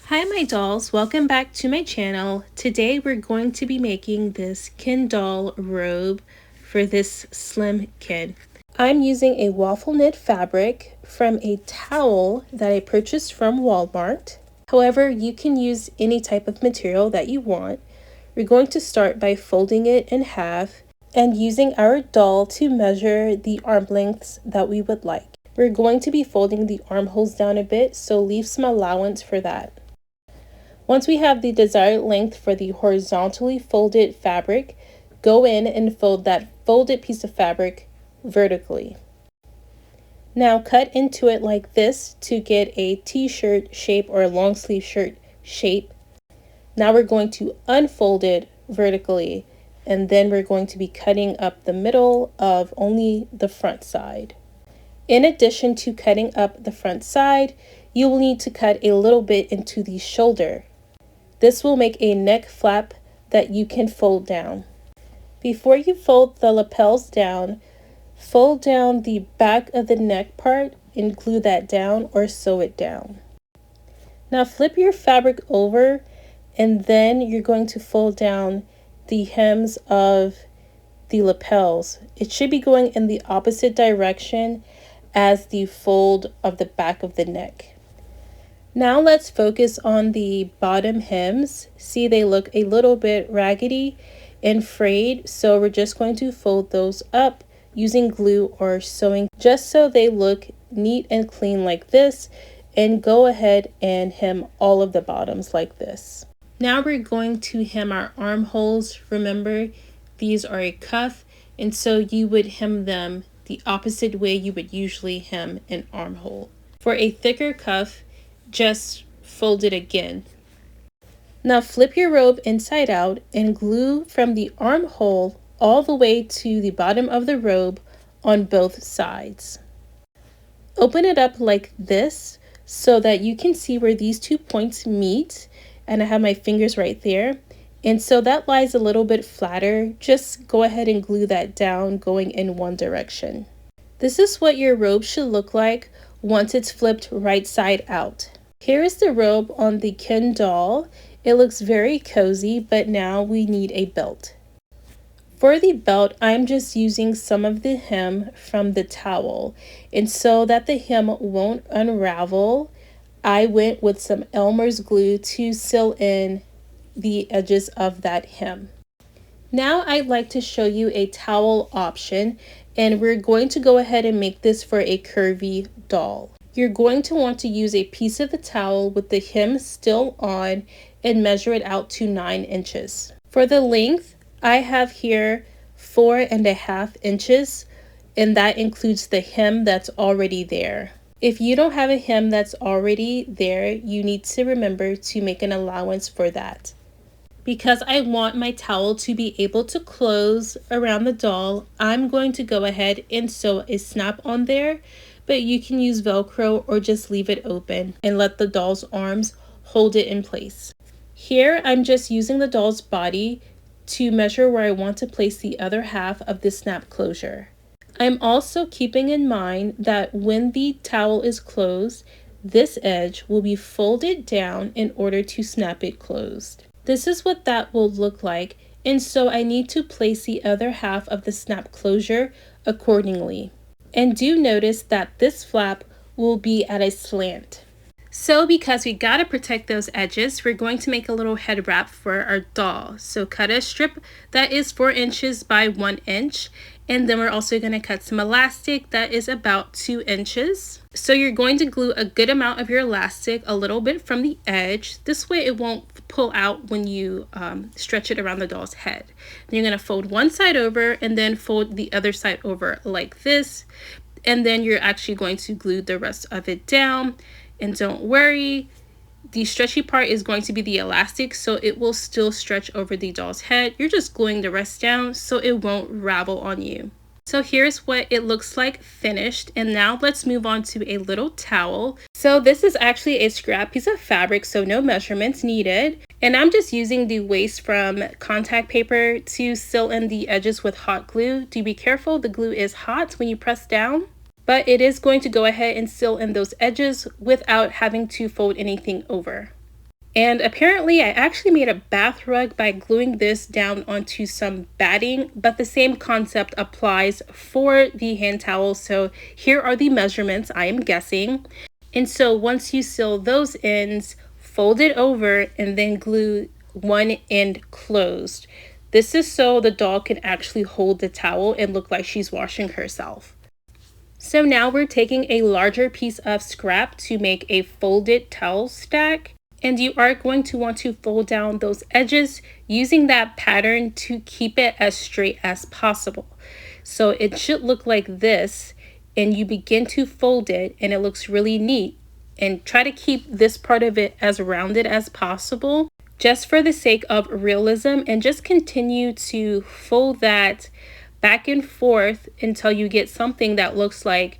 Hi my dolls, welcome back to my channel. Today we're going to be making this Ken doll robe for this slim kid. I'm using a waffle knit fabric from a towel that I purchased from Walmart. However, you can use any type of material that you want. We're going to start by folding it in half and using our doll to measure the arm lengths that we would like. We're going to be folding the armholes down a bit, so leave some allowance for that. Once we have the desired length for the horizontally folded fabric, go in and fold that folded piece of fabric vertically. Now cut into it like this to get a t-shirt shape or a long sleeve shirt shape. Now we're going to unfold it vertically, and then we're going to be cutting up the middle of only the front side. In addition to cutting up the front side, you will need to cut a little bit into the shoulder. This will make a neck flap that you can fold down. Before you fold the lapels down, fold down the back of the neck part and glue that down or sew it down. Now flip your fabric over, and then you're going to fold down the hems of the lapels. It should be going in the opposite direction as the fold of the back of the neck. Now let's focus on the bottom hems. See, they look a little bit raggedy and frayed, so we're just going to fold those up using glue or sewing just so they look neat and clean like this, and go ahead and hem all of the bottoms like this. Now we're going to hem our armholes. Remember, these are a cuff, and so you would hem them the opposite way you would usually hem an armhole. For a thicker cuff, just fold it again. Now flip your robe inside out and glue from the armhole all the way to the bottom of the robe on both sides. Open it up like this so that you can see where these 2 points meet, and I have my fingers right there, and so that lies a little bit flatter. Just go ahead and glue that down going in one direction. This is what your robe should look like once it's flipped right side out. Here is the robe on the Ken doll. It looks very cozy, but now we need a belt. For the belt, I'm just using some of the hem from the towel, and so that the hem won't unravel, I went with some Elmer's glue to seal in the edges of that hem. Now I'd like to show you a towel option, and we're going to go ahead and make this for a curvy doll. You're going to want to use a piece of the towel with the hem still on and measure it out to 9 inches. For the length, I have here 4.5 inches, and that includes the hem that's already there. If you don't have a hem that's already there, you need to remember to make an allowance for that. Because I want my towel to be able to close around the doll, I'm going to go ahead and sew a snap on there, but you can use Velcro or just leave it open and let the doll's arms hold it in place. Here, I'm just using the doll's body to measure where I want to place the other half of the snap closure. I'm also keeping in mind that when the towel is closed, this edge will be folded down in order to snap it closed. This is what that will look like, and so I need to place the other half of the snap closure accordingly. And do notice that this flap will be at a slant. So because we gotta protect those edges, we're going to make a little head wrap for our doll. So cut a strip that is 4 inches by 1 inch, and then we're also gonna cut some elastic that is about 2 inches. So you're going to glue a good amount of your elastic a little bit from the edge. This way it won't pull out when you stretch it around the doll's head. Then you're gonna fold one side over and then fold the other side over like this. And then you're actually going to glue the rest of it down. And don't worry, the stretchy part is going to be the elastic, so it will still stretch over the doll's head. You're just gluing the rest down so it won't ravel on you. So here's what it looks like finished, and now let's move on to a little towel. So this is actually a scrap piece of fabric, so no measurements needed. And I'm just using the waste from contact paper to seal in the edges with hot glue. Do be careful, the glue is hot when you press down. But it is going to go ahead and seal in those edges without having to fold anything over. And apparently I actually made a bath rug by gluing this down onto some batting, but the same concept applies for the hand towel. So here are the measurements I am guessing. And so once you seal those ends, fold it over and then glue one end closed. This is so the doll can actually hold the towel and look like she's washing herself. So now we're taking a larger piece of scrap to make a folded towel stack. And you are going to want to fold down those edges using that pattern to keep it as straight as possible. So it should look like this, and you begin to fold it and it looks really neat. And try to keep this part of it as rounded as possible, just for the sake of realism, and just continue to fold that back and forth until you get something that looks like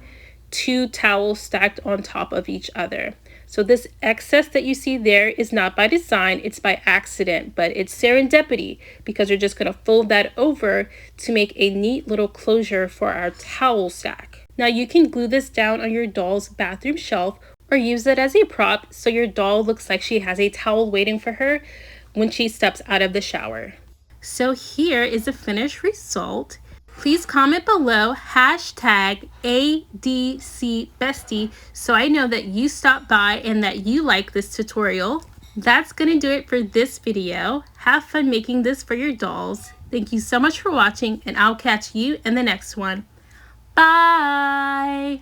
two towels stacked on top of each other. So this excess that you see there is not by design, it's by accident, but it's serendipity because you're just going to fold that over to make a neat little closure for our towel stack. Now you can glue this down on your doll's bathroom shelf or use it as a prop so your doll looks like she has a towel waiting for her when she steps out of the shower. So here is the finished result. Please comment below #ADCBestie so I know that you stopped by and that you like this tutorial. That's going to do it for this video. Have fun making this for your dolls. Thank you so much for watching, and I'll catch you in the next one. Bye!